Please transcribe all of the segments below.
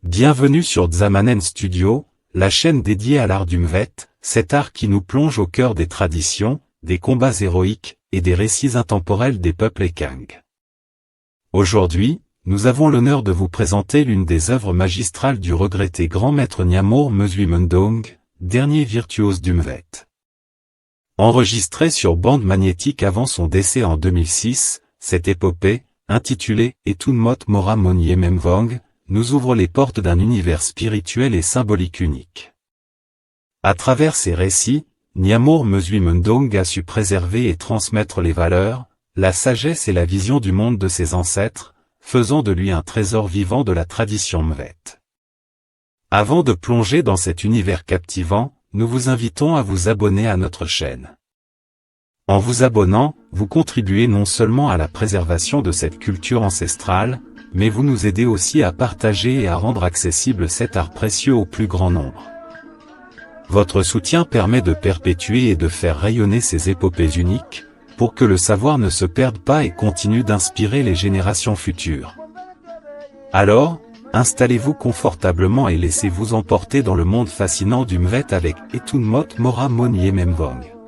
Bienvenue sur Xamanen Studio, la chaîne dédiée à l'art du Mvet, cet art qui nous plonge au cœur des traditions, des combats héroïques, et des récits intemporels des peuples Ekang. Aujourd'hui, nous avons l'honneur de vous présenter l'une des œuvres magistrales du regretté grand maître Nyamur Mesui Mendong, dernier virtuose du Mvet. Enregistrée sur bande magnétique avant son décès en 2006, cette épopée, intitulée « Etunmot Mora Monye Memvong », nous ouvre les portes d'un univers spirituel et symbolique unique. À travers ces récits, Nyamur Mesui Mendong a su préserver et transmettre les valeurs, la sagesse et la vision du monde de ses ancêtres, faisant de lui un trésor vivant de la tradition Mvet. Avant de plonger dans cet univers captivant, nous vous invitons à vous abonner à notre chaîne. En vous abonnant, vous contribuez non seulement à la préservation de cette culture ancestrale, mais vous nous aidez aussi à partager et à rendre accessible cet art précieux au plus grand nombre. Votre soutien permet de perpétuer et de faire rayonner ces épopées uniques, pour que le savoir ne se perde pas et continue d'inspirer les générations futures. Alors, installez-vous confortablement et laissez-vous emporter dans le monde fascinant du Mvet avec Etunmot Mora Monye Memvong.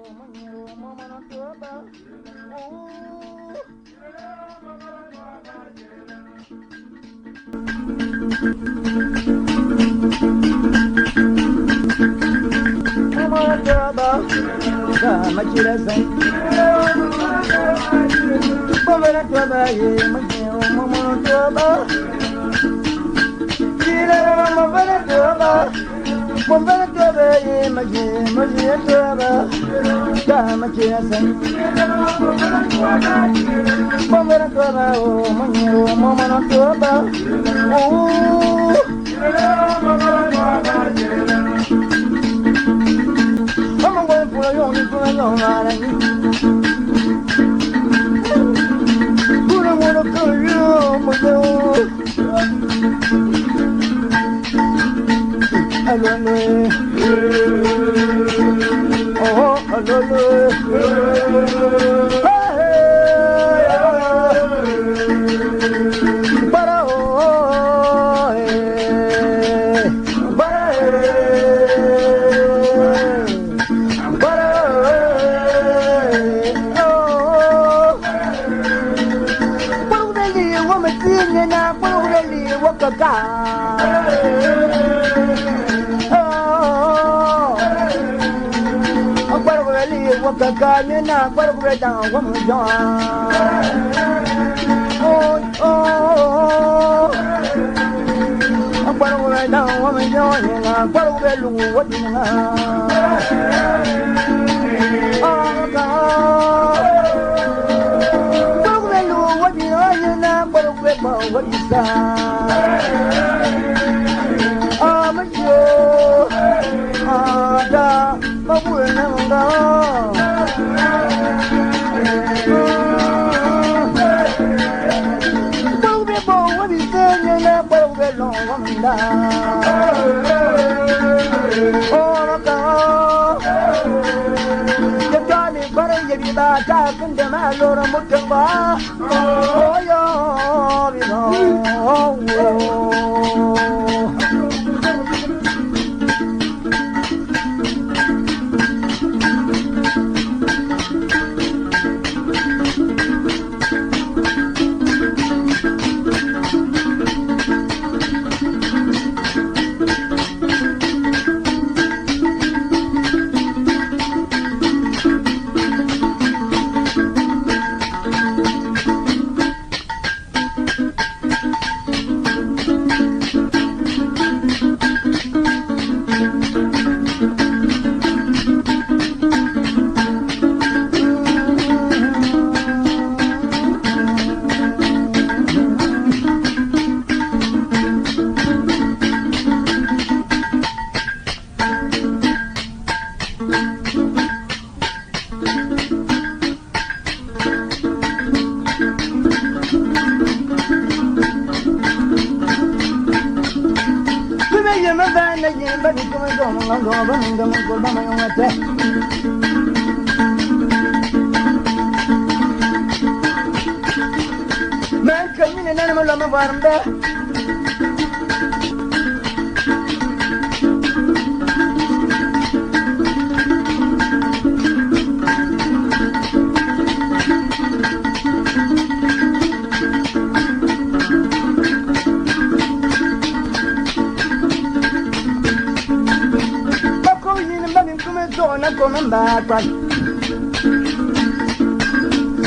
na komen bakwan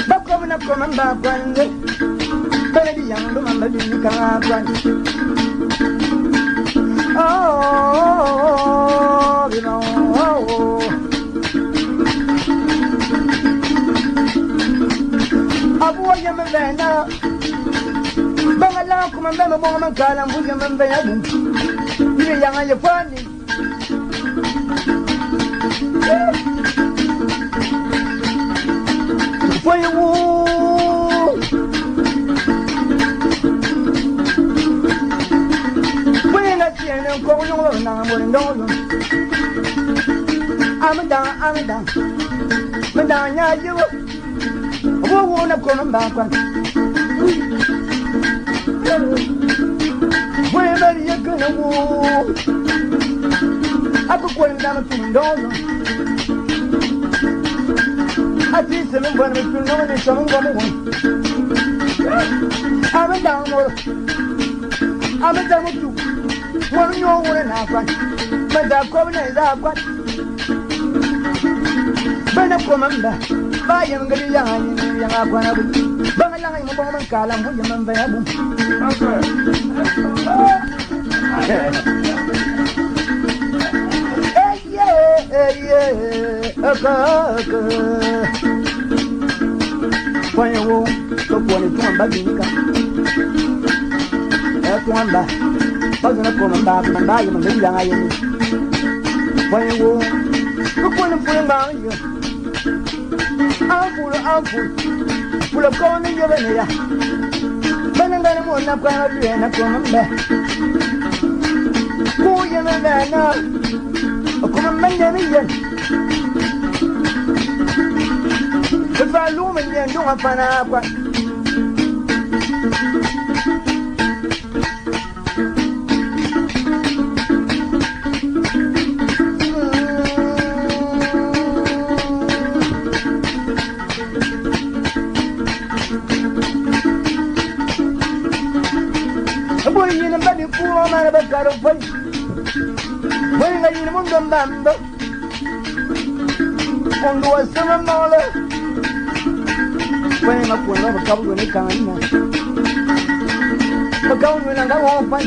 bakom na komen bakwan de bele di yang do mamba di kakwan oh you know abu ya me vena bangala kuma mbema bonga mankala mbuja mbembe ya bu ile yang aye fani for you when I see them going on now I'm down I'm down ya you wo na kono mbakwa whenever you gonna walk abu kwenda na tundozo ati sema bwana mtuno ni sema ngoma I'm down tu wonu yo wona na kwa manda ko na za kwa bana ko mamba ba yan ngali ya ni ya kwa na bu ba la ngai mo ba man kala mo ya man ba ya bu aka kwa yo to ko ni tuamba binika tuamba bazana ko mamba mamba ya man ya ngai ni kwa yo ko ni fuimba yo Pula koni yobene ya Banangana mwana kwa na biena kwa mbe Kuya na nana Kuma mende miyen Kwa lume nyen dunga pana kwa Mara bakaro fai Wai ngai ni mun gambamba Kondo wasama mala Wai ma kono bakabu ni kanina Bakabu ni nanga wo fai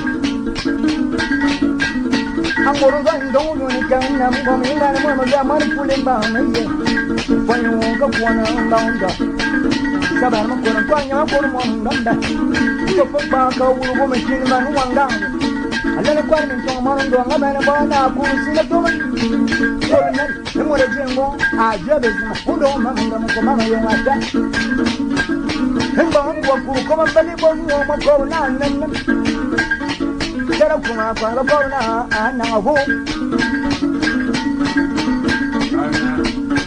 Angoro ga ndo ni kanina mo mi ngana mo ga mar pule ba na ye Wai wo ga kwana ndanga Sabar mo kono kwanya ko mo ndanda Ko pa ka wo go me kin ba no wanga Alana kwa ni mtongo mando ngabana bwana kusina tuma Ona nimore jengo ajabe zima undo mama mko mama yomata Hemba wangu wa kukoma mbali bongo mko na nan Tara kuma kwa ko na ana ho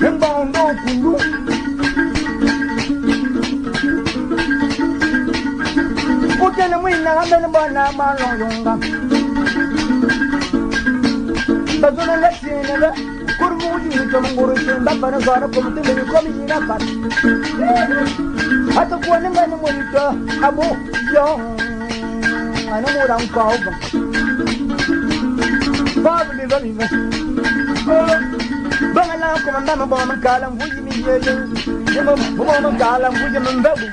Hemba ndo kundu Utene mwina ngabana bwana malonga Bazona la tiene kurmuji to munguru chimba para zara komte me komi ina pat Hata kwa nanga ni monito abo yo ana mura un kauba Babu ni babi me Bangala ko manda mo man kala mbuji mi ye ye mo man kala mbuji man babu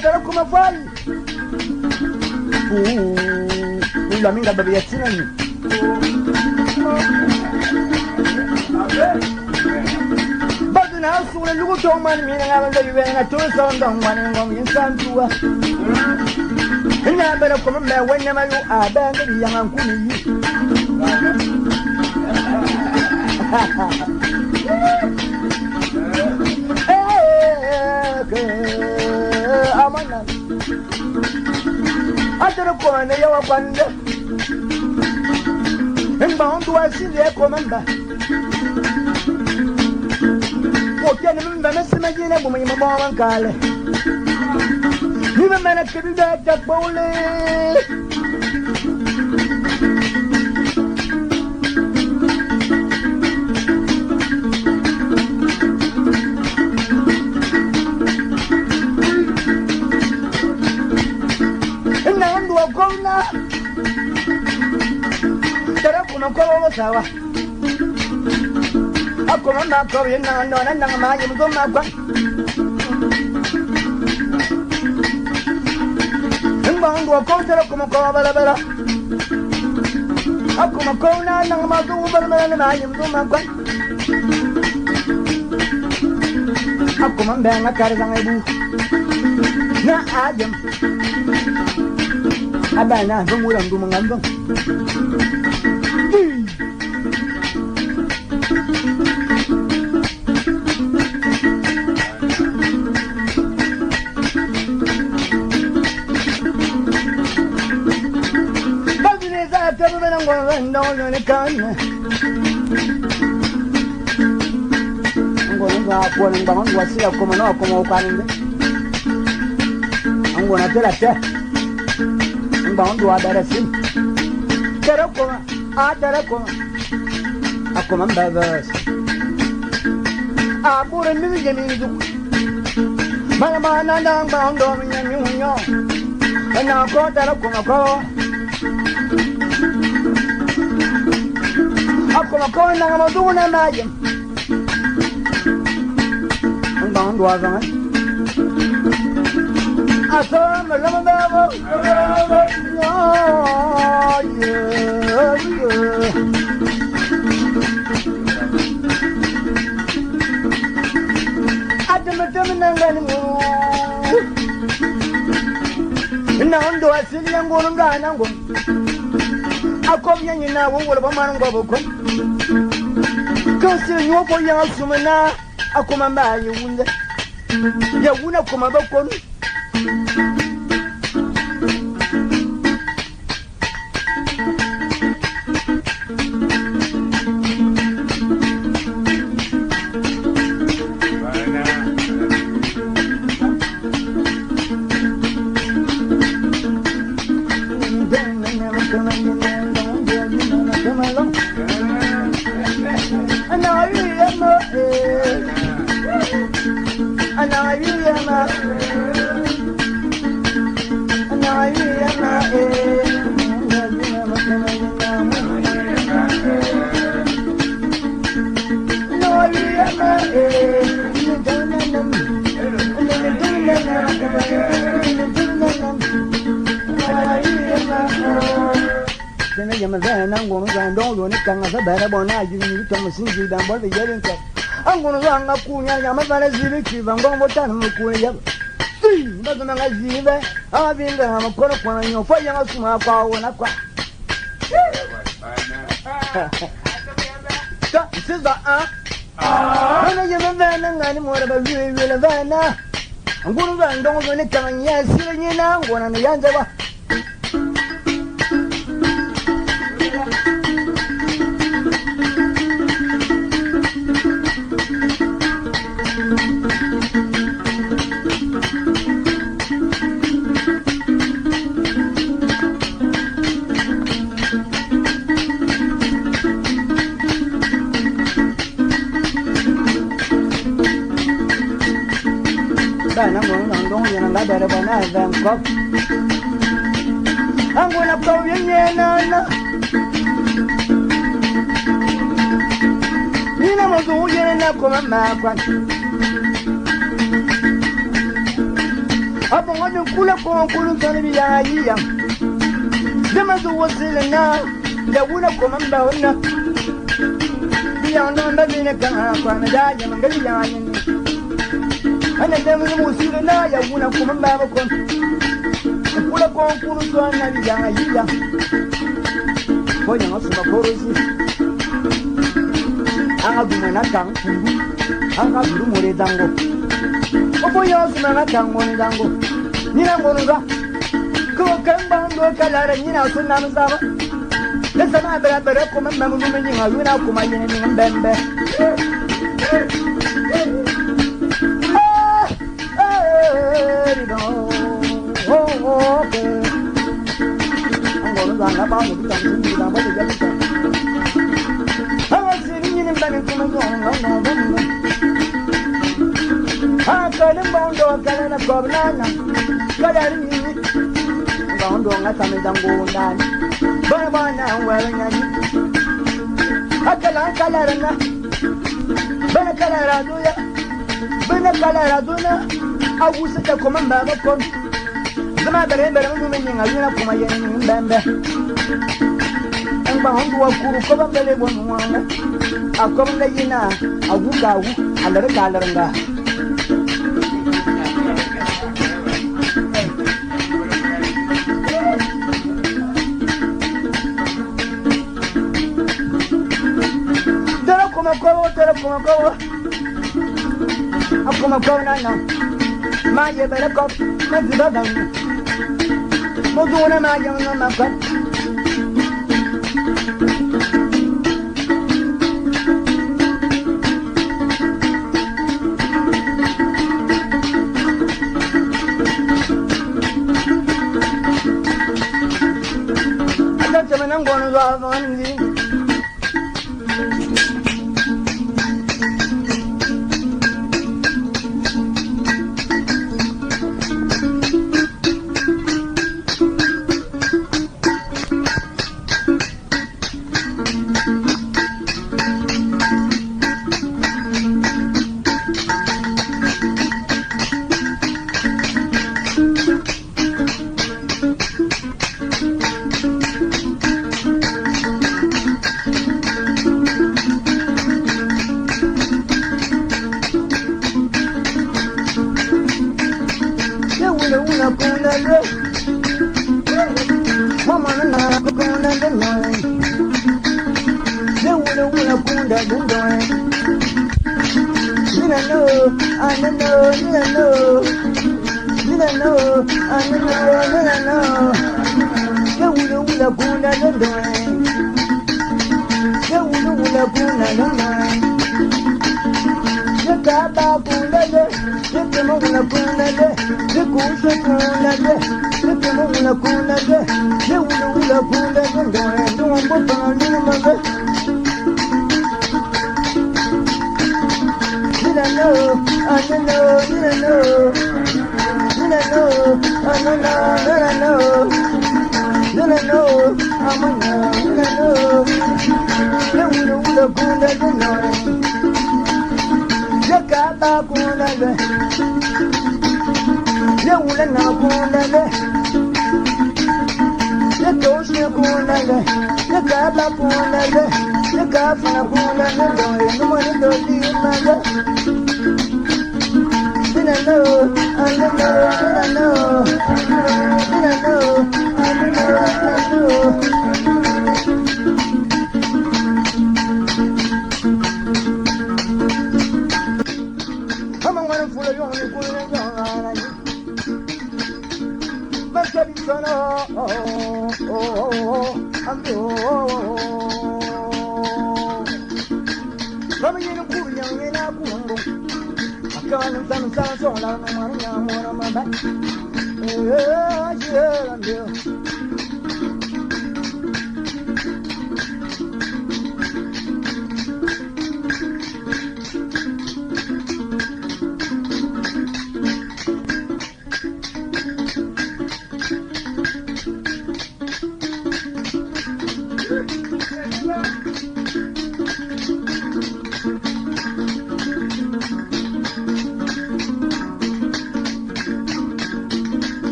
Tara kuma fali la minga babi ya tina ni Badu na asule lugu toman mina ngabanda yuwe nga tosa ondong wani ngom yinsantua Ina bada kuma me wanya mayu abanga di yang angkuni yi Amana Atara kone yawa kwanda Mba ondu wasili eko mamba Okiani mba mesima jine bumanyi mbawa wankale Niba mana kibida takbole Terakuma Koro Sawa. Akuma Korean and Nanga Yumma. And Bango Kotera Kuma Kora. Akuma Kona Namazu and I am Zuma. Akuma Banga Karazangu. Na Adam Abana, don't worry, I'm doing I'm going to run the gun. I'm going to go out and go on what's here coming up. I'm going to tell a check. I'm bound to other thing. Terakoma, I come on beggars. I put a million in you. Mamma, I'm bound on you. And now go Terakoma. Akuma Kona Maduna Nagam. I'm bound to Azan. I saw him a little at the Mataman anymore. Now do I see I'm going to go. I'll come in now. What about Mango? Consider your boy Sumana, a command you wound. You wouldn't come about. I'm going to run down when it comes a better one. I didn't tell me since you done what the yelling cat. I'm going to run up Kuya Yamazana Ziliki, I'm going to tell him Kuya. See, doesn't I see that? I've been there, I'm a quarter point on your fire out to my power when I cry. Sister, I don't know you're anymore about you, Villavana. I'm going to run down when it comes, yes, sitting in now, one on the Yanzava. I'm going to go in here now. You know what's going on? I'm going to pull up on Kulutan. The mother was in now. The woman come down. Beyond the Vinaka, I'm going to die. And then we will see the night. I want to come back. Pull up on Pulusan and Yaya. For you, I'm going to come. I'm going to do Dango. For you, I'm going to come Dango. Nina Monaga. Go come down to a color and Nina Sunamaza. Let's have a better comment. I'm going to come and bend. About the I was sitting in the bank from I got him bound to a calendar of Governor. Got at me. bondo ngata me dango ndan bana wala nyani akala rana bana kala duya bana kala duna awusa ta kuma ba ko zama bare mu men yin ayuna kuma yin mbembe ba hondu wa kuru ko ban bele bon wanga akom da yina aguga wu alar kalaranga tera kuma ko akuma ko na ma ye bere ko ma ziba dan mo dona ma ye no ma ko I'm going to drive on you.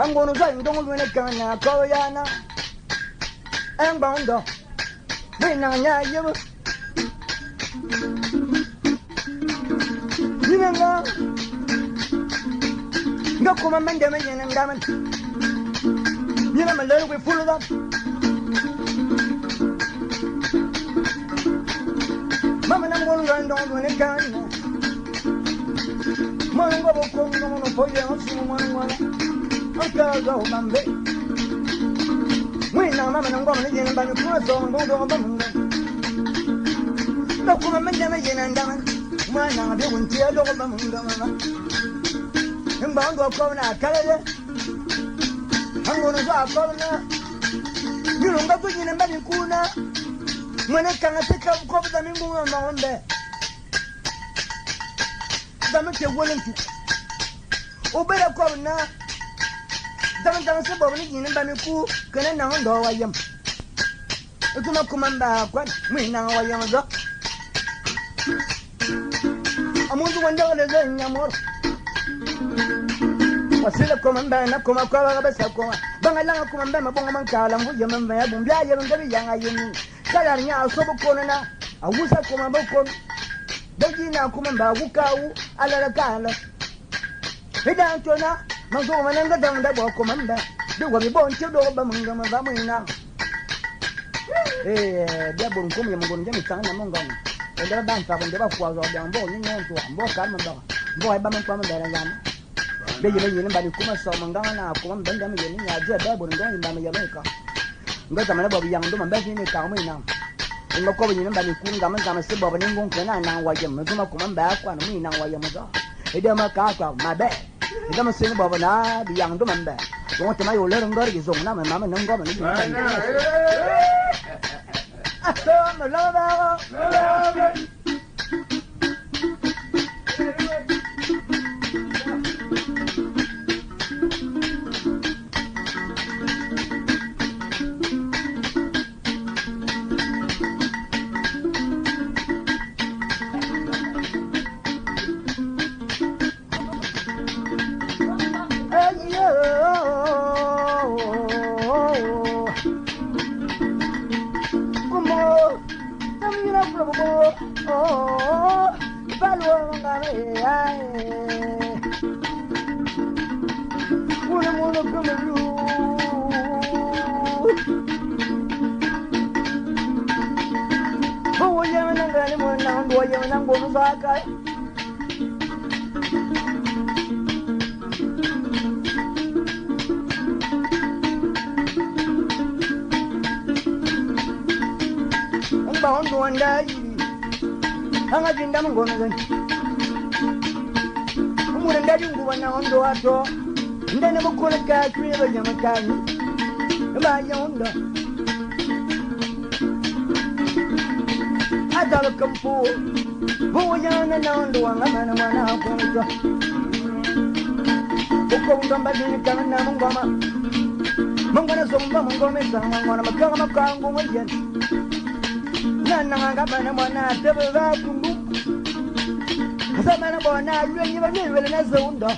I'm going to say, don't win a can, Koreana. I'm bound up. Bring on ya, you. Go come and mend them again and damn it. You know, my little bit full of that. Mamma, I'm going to run down when it can. Mamma, go come for you, I'll see one. I'll go, Mamma. We now, Mamma, I'm going to get in by the cross or go to a bum. No, come and mend them again and damn it. Why now, they won't tear the bum. I'm bound to call now, Canada. I'm going to go out. You don't go in a medical cool now. When I can't pick up cover them in on there. Damn you're willing to. Oh, better call now. Damn it, I'm saying, in a medical cool. Can I now know I am? It will not come back. What? Me now I am a dog. I'm going to wonder the more. Wasila kumamba na kumakwa basa kwa bangala kumamba mabonga mankala mvuye mamba ya bumbya ya ngabi yanga yini kala nya asobo konana awusa kumamba kon dajina kumamba wukawu alala kala ida tona manzo mananga danga bo kumamba duwa bi bon tido ba manga mamba muina dia bon kum ya mungon jami tanga mongam eda ban fa bon de ba kwa zo ya mbo ni nyo to mbo kan mamba mbo ai ba man kwa mamba ya bây giờ mình bạn cũng mà mình đang nào cũng mình đang mình nhà chưa bé buồn đó mình giờ mới có người ta mà nó bảo bây giờ tôi mình bé thì mình cao mình nào nó có bây giờ bạn cũng cảm mình sẽ bảo mình cũng cái này nào quay chậm mình cũng mình bé qua nó mình nào quay chậm đó thì đâu mà cá vào mà bé thì đâu mà xin bảo mình à bây giờ tôi mình bé cũng chỉ mấy người lớn đó thì dùng nó mà mình không có mình nó mà lo đâu Hanga jinda mngono gani umure ndadi nguwa na ondo ato ndene mukole ka kwiba nyamakani ba yondo adalo kampu bo yana na ondo wanga mana mana konto uko ngamba dini kana na ngoma mangwana zomba mangome sanga ngwana makanga makango ngojeni nanga bana mwana tebe ba kungu zamana bona lwenyi ba nyewele na zeundo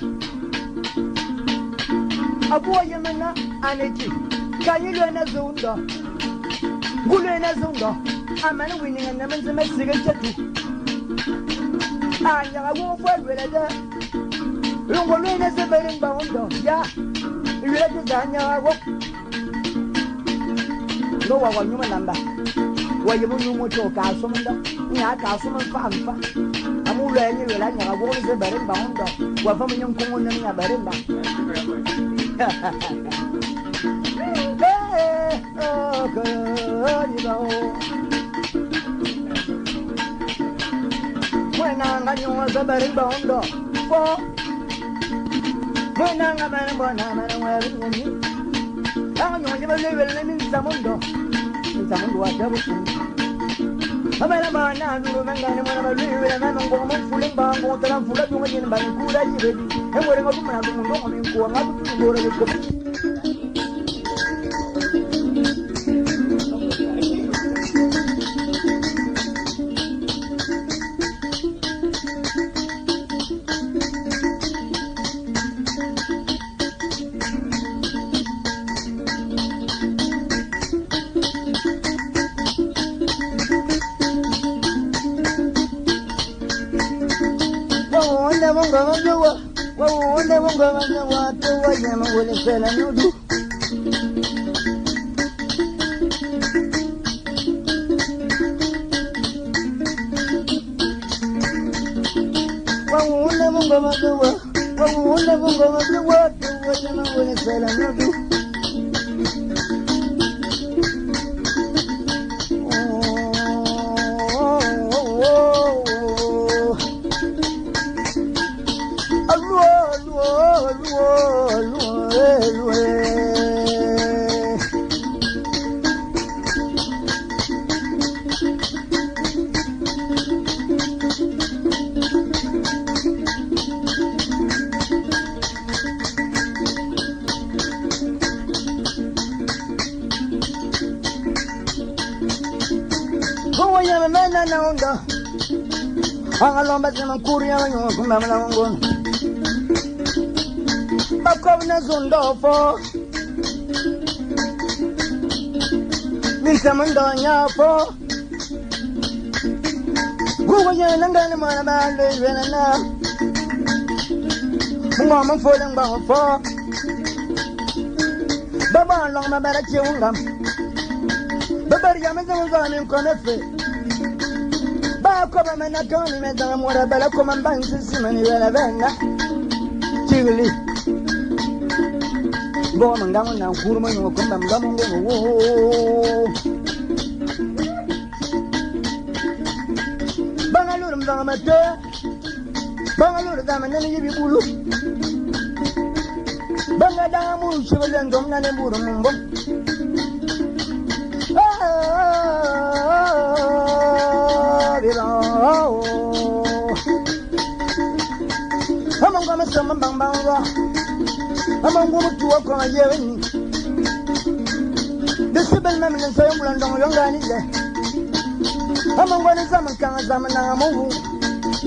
abuwa yemena aneji kanyilwe na zeundo ngulwe na zeundo amana wininga na menze mesiga chetu anya awu fwelwele de lungolwe na zebere mbaondo ya lwele zanya awu ndo wa nyuma namba waye munyu to ka sumunda nya ka sumun fa amfa amule ni wala nya go ni se barin ba hondo wa fa munyu ko mun nya barin ba oh ko ni ba o wena nga nyu se barin ba hondo fo wena nga barin ba na ma wa ni anga nyu ni ba le wala ni zamundo zamundo wa dabu Amana bana nuru mangane mwana balwe na mama ngoma mfule mbango tala mfula tunga jini bani kula jibedi Hemwere ngatu mwana mungu ngoma mkuwa ngatu tungora yuko wawone wongamaza watu wanyama wole fela nudu wawone wongamaza watu wanyama wole fela nudu Angalomba sema kuri ya wanyo kumamla wangon Bakobna zundofo Mintamundo nyafo Gugu jena ngani mwana bando izwena na Ngoma mfole mbafo Baba long mabara chiungam Babari ya meza mzami mkonefe Bakoba manatoni meza mwara bala koma mbansi simani wala vena Chigli Bo mangamu na kuruma nyokomba mgamu ngomo Bangaluru mzanga mate Bangaluru zama nani yibi bulu Bangadamu shivile ndom nane mburu mumbo Amangoma sama bambanga Amangoma tuwa kwa yeweni Desibel mamina sayo mulandongo yongani le Amangoma sama kanga sama na amuhu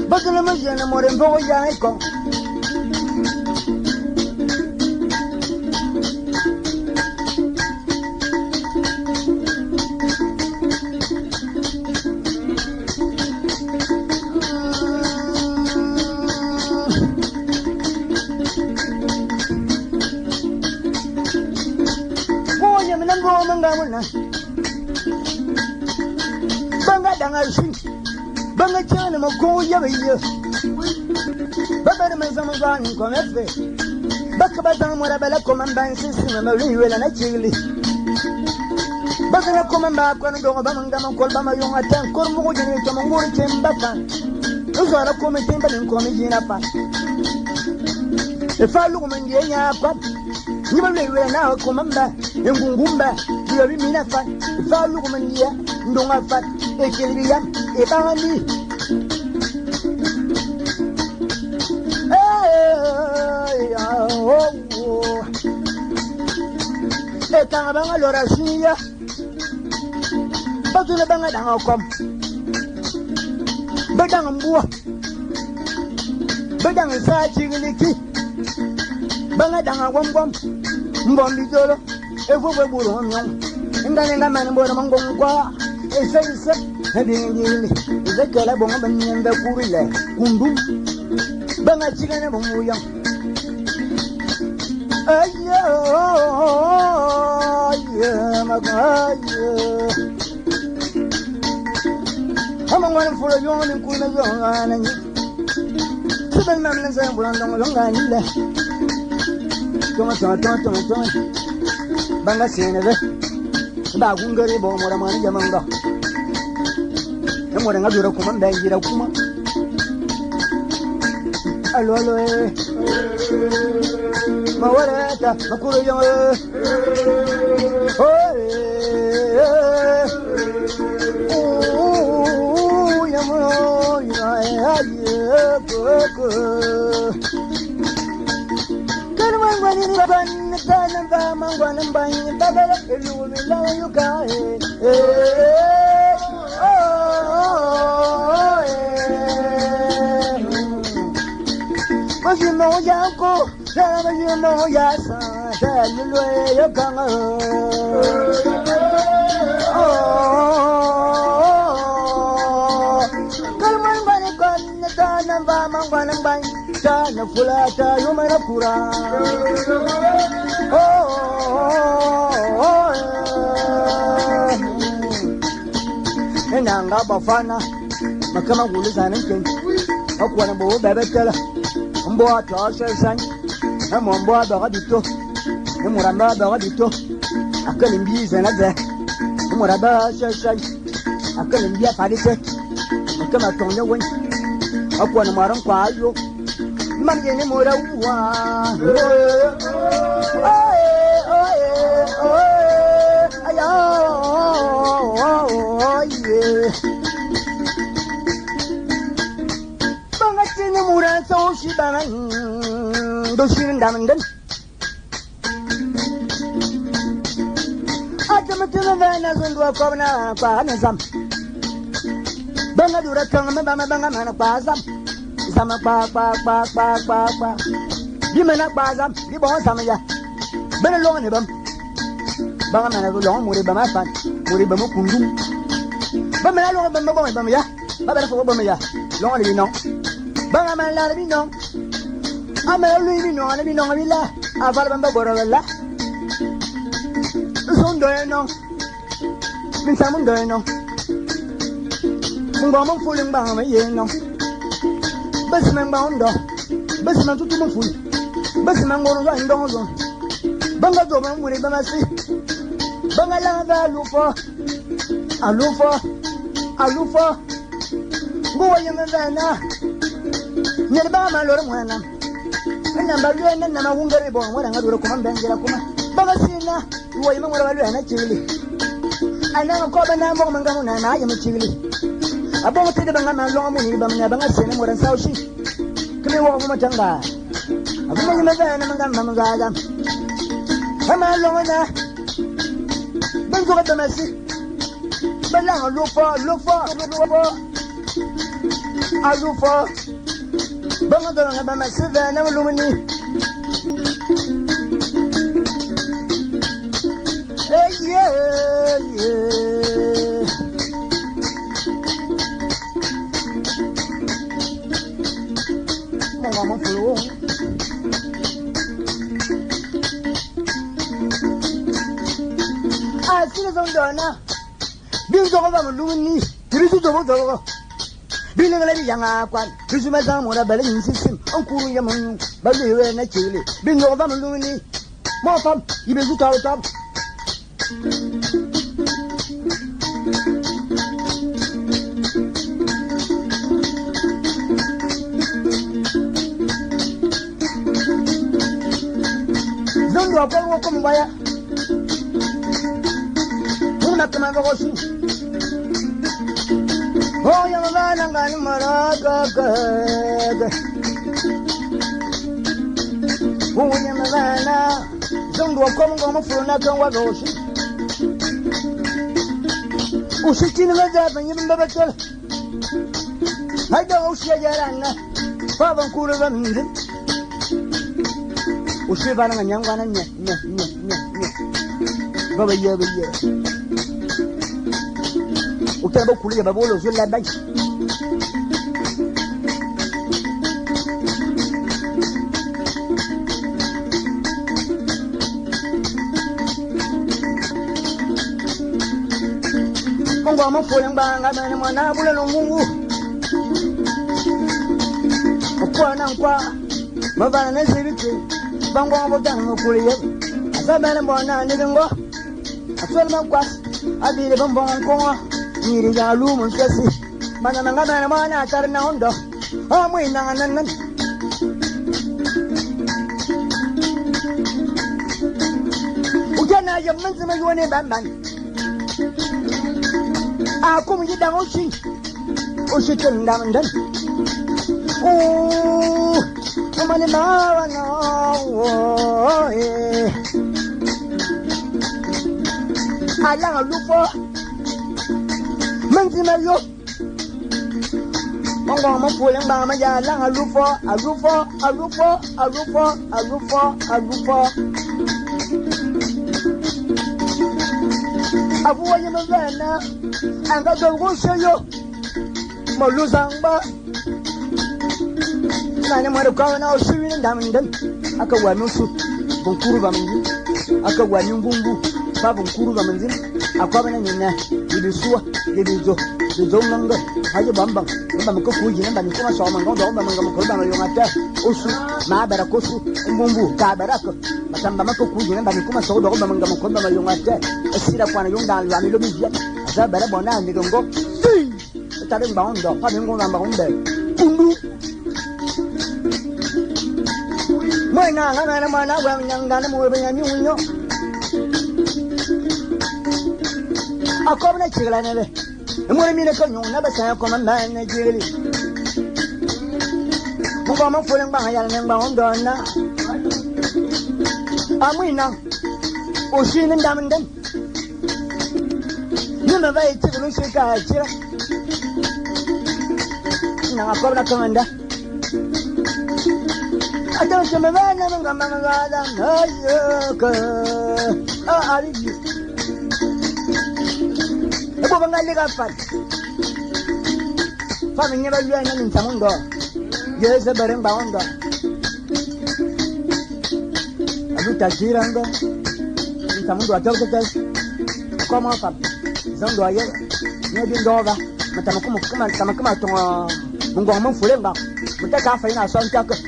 Bakala majana more mbogo ya eko Banga dangashi Banga chana moko yabiya Baba mazama zani komefe Baka batanga mora bala komamba sisi mali wela na chigli Baka na komamba kwa ndo bamanga makolba mayonga tan kormo jeni to manguri chembaka Uzara kometemba nkomi jina pa Efalu kumendie nya kwa Nibale wela na komamba ngungumba Diyo bimina fa Ifalu kumendia Ndonga fa Ekeliya Ebani Etanga banga lora siya Batule banga danga kom Bedanga mbuwa Bedanga saa chigiliki Banga danga gwam Mbombi jolo Efuwe buru mnyong Ngane ngamani mbora mangongwa Ese Hedingili Zekela bonga banyembe kurile Kundum Banga chigane bonguya Ayo Magaya Amangwana fulo yoni kuna yongana nyi Sibel mamle zembulando yongani le Toma Banga seneve Ba gungari bo mora mani jamanga Mora ngadura kuma mbangira kuma Alo Mawarata makuru yo Tana fulata yumana kura. Nanga bafana makama guliza nanken akwana bo bebetela mbo atasha san mbo abagadito muramba abagadito akalimbiza naza muraba shashay akalimbia palite makama tonyo wen akwana maran kwayo mangene morawa Bangatini mura so shi banan do shirin damandan Atamatuna vana zundwa kobna kwa nazam Bangadura kanga bama banga mana kwa zam Sama kwa Dimana kwa zam di bon sama ya Bana longa ne bam Banga mana do longa muri bama fan muri bama kundum Bama longa bama ya Baba fo bama ya longa ni non Banga mana la ni non Amela lui ni non ni la Aval bamba boro la Son do non Min samun do non Ngwa mon fuling banga ye non Basman bando Basman tutu mon ful Basman ngoro za ndonzo Banga do man muri bama si Banga la va alufo Ngwa yanga vana Nyerba ma loro mwana Nna mbalwe nna ma hungari bo mwana ngadura kuma mbengera kuma Banga sina wo yima ngora balwe na chili Ana ko bana mo manga muna na yima chili Abong tede banga ma longa muni banga banga sene mora saushi Kime wo mo matanga Abong yima vana manga manga Hama longa na Benzo ka masi Bala alufo Banga dona bama siva na lumini yeah Mama flow Asina zondona Binzo ko bama lumini Tirisu zo Bilingale yanga kwan Trisuma zamora bale insisim Onkuru yamun Bale na chile Binzo ko bama lumini Mo pam Ibezu taw Zondo apo ko mbaya Una kama gosi Oh ya mabana ngani maraga Oh ya mabana Zondo apo mo funa kan gosi Ushikini ngaza banyimba bakel Haida ushia jarana Baba nkuru baminde Ushibana nganyangwana nya Baba ye Utaba kulia babolo zula bai Mungu amfule mbanga bana mwana bule no Mungu Okwana nkwa Mabana nezibiti Bango abodana mukuliye Azabana mbona nilingo Atwala makwa Adire bambonga nkwa Niri ya lumu nkesi Mana mangabana mwana atarina hondo Amwe nanganan Ujana ya manzima yuwane bamban Aku menjadi usi cendaman Kemana mana Alang lupa Menzimal yo Mongong mempulang bang majalang lupa Abu aja mengena Angkat dongku sayo Malu sangba nane mara kwa na oshiwini ndamnden aka wanu su bunkuru ba manzi aka wanu bumbu fa bunkuru ba manzi akwa bana nyina idisuwa idizo dizo nganga haje bamba ko kuji namba ni kuma so manga ndo manga ko ba yo ngata osu ma bara ko su bumbu ka bara ko matamba mako kuji namba ni kuma so ndo manga ko ba yo ngata asira kwa na yo ndan la mi lo mi ya za bara bona ni gongo tare ba ndo pa ni ngona ba ngombe kundu Mana ngana mana wa nyangana mo be nyanyu nyo akobna chigla nebe mo mi ne ko nyu na ba sa ko man na jili mo ba mo fulen ba ya ne ba on donna amina o shinin damnden ni me ba chiglu shika chira na akobna komanda Atau cuma mana mengambil ayo ke hari ini. Ibu mengali kapan? Faminya baju yang ni sama ndo. Dia sebarang bawang ndo. Aku tak kira ndo. Sama ndo atau kita. Kau mau apa? Sama ndo aja. Ni dia ndo apa? Macam aku mau tu menggomong fulen bang. Kita kafe na soal cakap.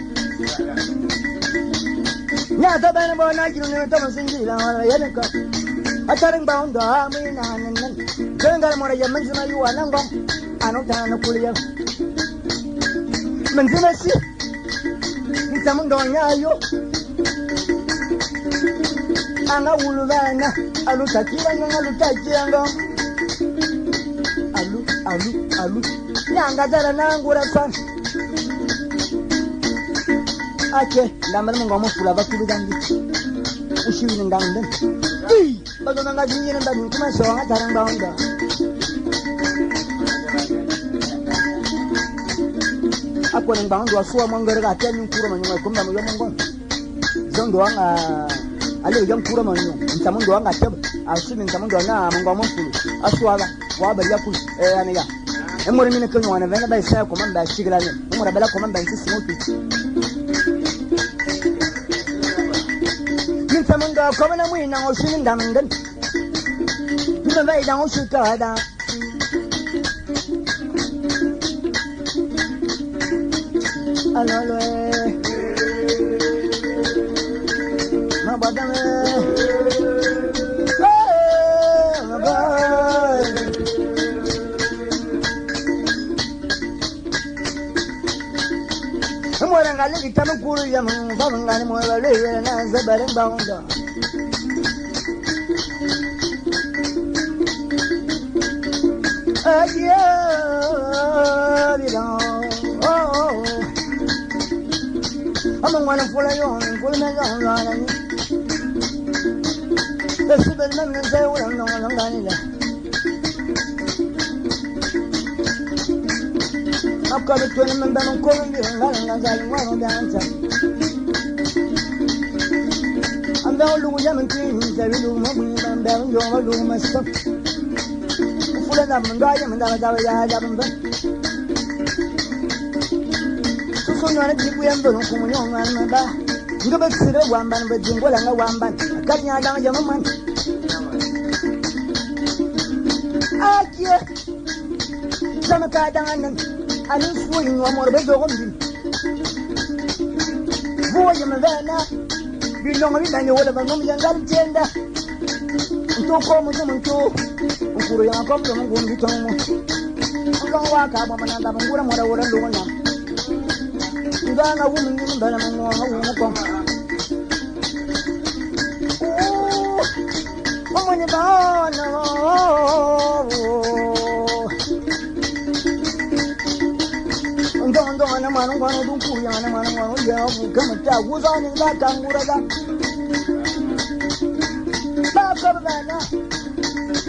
Nya ta bana bona kinu ne ta masinji la wala yene ka ataring baunda mi na nan kengal mo ya manjima yu wanango anu ta na kuliya manjima si ni tamundo nya yo anga wulu bana alu takira nya alu takira alu nya ngajara na ngura san Ake, lamar mun gomo fula ba tudu dangi. Ushi ni ndangden. Ba do nanga jinyi na bani kuma so nga tarang baunda. Ako nang baunda suwa mangere ga tani kuro manyo ko mbamu yo mongon. Zondo anga ale yo kuro manyo. Ntamundo anga tebe. Asimi ntamundo na mun gomo fulu. Aswa ba wa ba ya fulu ane ya. Emore mine kanyo wana vena ba isa ko man ba shigla ne. Emore bela ko man ba nsi simotu. Samundo kama na mwi na oshini ndamnden Nima bai da oshika da Alolo Mabadame Mabay Mwara ngali kitama kuru ya mfamu ngani mwara lewe na zabareng baunda Yeah, I'm one of full of young, full of young running. The civil men say, well, I'm not running. I've got a 20 men down calling you and running one of the answer. I'm down to Yemen Kings, every room of me, I'm down your room and stuff. I'm going to so na ji ku yan don ku yo man ba ngo ba sire wamban ba jingo la wamban kanya da jama man akie sama ka da nan ani fu ni wa mor ba do gombi bo ya ma na bi no ma bi na ni wala ba ngom yangal tenda to ko mo to Kuru yang kau belum gumbi tomu, engkau wakar mana dah mengurang orang luar. Enggak nak gumbi dalam mengurang kau. Mana bana? Engkau anak mana kau dungku yang anak mana kau ya bukan macam usaha ni dah kanguraga. Tak berbeza.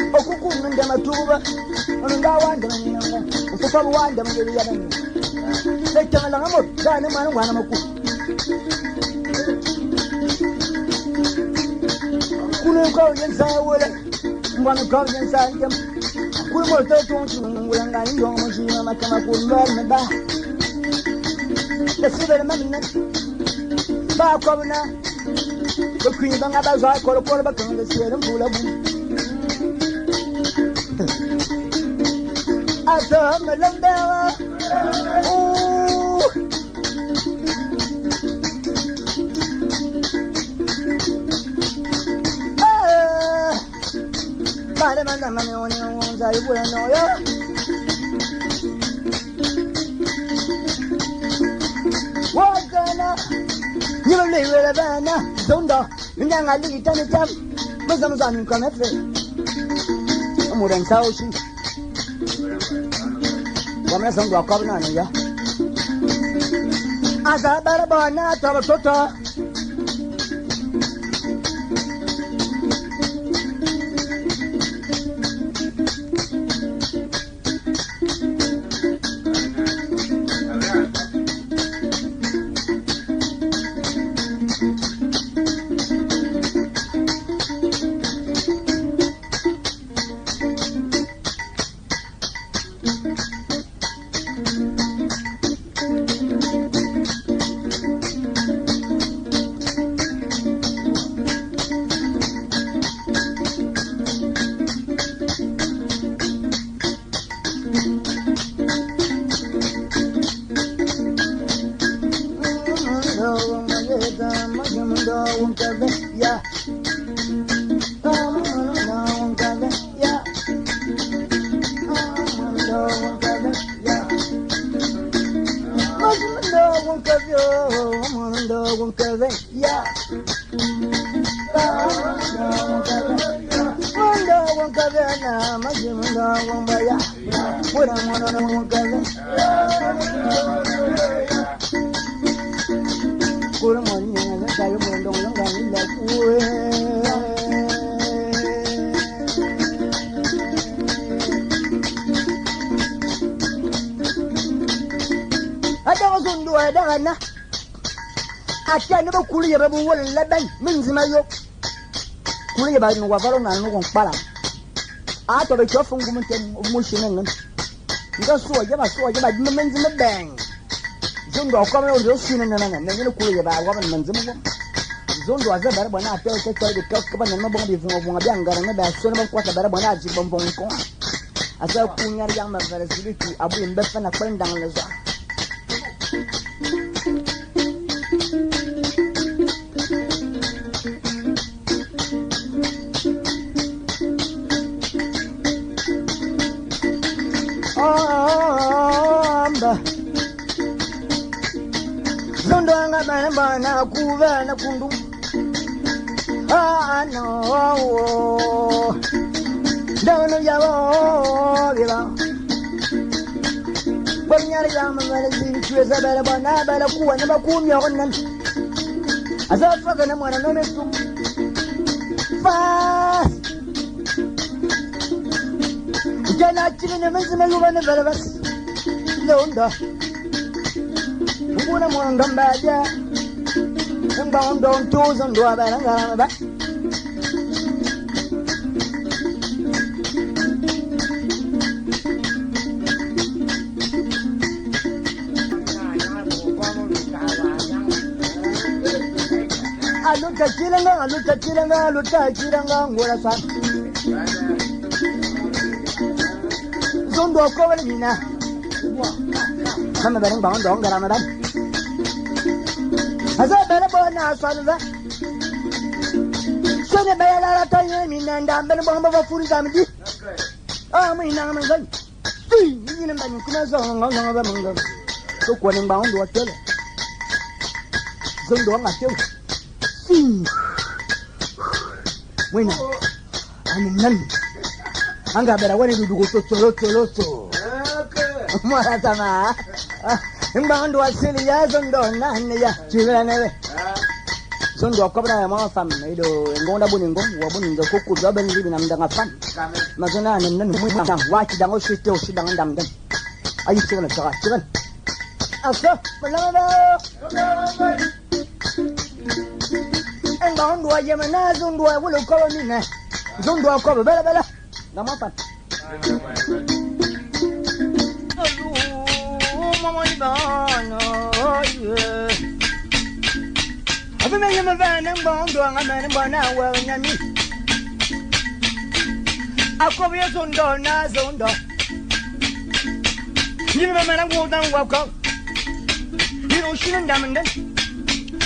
Okuku ngenda matuba nga wanda nyanga ukufa wanda mugeli yana ni sekanga la ngamo dane mwana mwana maku kuno ko yensa wala mwana ko yensa ngam kuno mo to to ngula ngani yo mo shi ma kama ku mba mba the silver man, Bakona, the queen of Abazai, Colopola, the Sierra Mula. I saw Melinda. Oh, money on your ones, I wouldn't know ya. What's gonna you live with a banner? Don't go. You know, I leave it any time. But some son come at me. I'm more than thousand. Come as some rock on ya. I got better by now, Toto. I can't never cool you ever will let them means my yoke. Cool about no Wavalo and no Pala. Out of a chopping woman of motion. You don't saw you about moments in the bang. Zondo come out of those skin and then you cool about government. Zondo was a better when I tell the talk about the number of younger and about son of what a better when I see Bombon. I saw Punya Yama very sweet. I'll be in bed and a friend down the zone. Bana kuva na kundu no dono yawo bila banyari yama mala zin tuweza bala bana bala kuwa na bakumi yonan azafa kana mwana no metu fa jana chini na mzima yuba na bala bas londa una mwanga mbaja Don't toes and do a better. I look at Chilanga, what a son. Don't go over me now. Come a better bound on Ramadan. As I better born now, son of that. So the Bella time and I'm better bomb of a full damage. I mean, I'm a gun. See, you know, I'm going to go. So, when I'm bound to a tell it. So, don't I tell you? See, when I'm none. I'm better when you go to Toloto. Maratama. I'm bound to a silly as and done, children. Son do cobra ma fam do ngonda buningo wa buningo kuku doben libi na mdanga fan mazona nan mu ma wachi dango shito shidang dang dang ayi chibana chaga chiban asa balama enga ndo yemana zondo wa bulo koloni na zondo ko bela bela dama fan alu mama ni bana me yam van and bond do a man and bona well yami. I come here on door na zondo. You remember I go down walk up. You know she and diamond.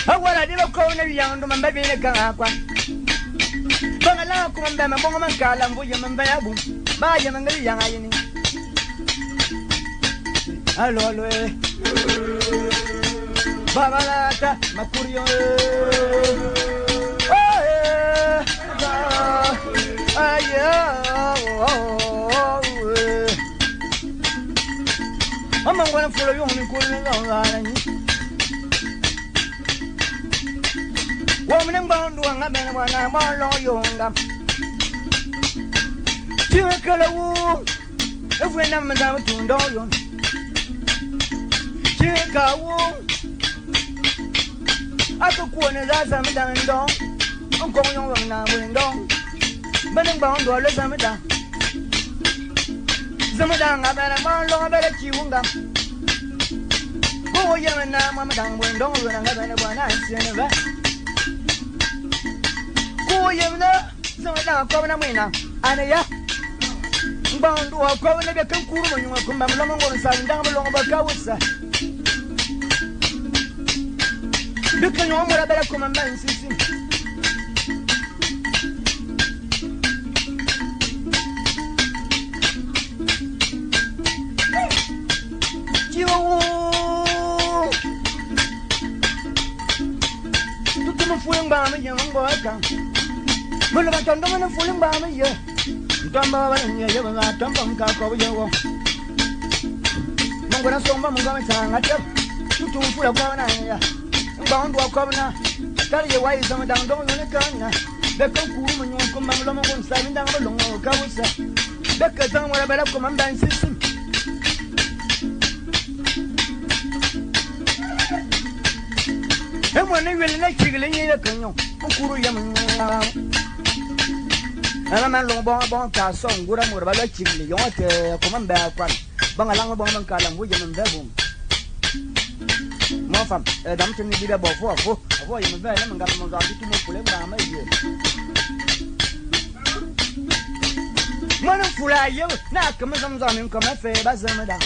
I want a little corner young to my baby in a car. Bangala come down a bomb and calam William and Babu. Buy him and the young iron. Hello, Babalata, Macurio. I'm going to follow you on the corner. Woman and bound to a man when I'm all young. Chiricala, if we never down to Dorian. Chiricala, I took one as I'm down. I'm going on now, window. But I'm bound to a little Zamadang, I better long better chiwunga. Oh, yeah, and now I'm down window and I have one night in a vet. Oh, yeah, Zamadang, coming a winner. And yeah, bound to a cover like a cool when you come along and sign down along about Kawasa. Look at your mother better come and man, sissy. Fooling by me, young boy. But if I don't know fooling by me, yeah. Dumbo and you have a dumbo cock over your wall. I'm going to show my going to hang at you. Two full of one eye. I'm bound to a corner. Tell you why some down don't want to come. The cool when you come along and sliding down along or Kawasa. Becca don't want to better come and dance system. And when they really like chiggling in a canoe, Kuru Yam. And I'm a long bomb car song, good amor about chiggling. You want to come and bear one. Bangalanga bomb and Kalam, William and Verbum. More fun, a dump to me about 4 avoid him and got him on the Pulim. One of Full, you now come on him, come and fair, Bazamada.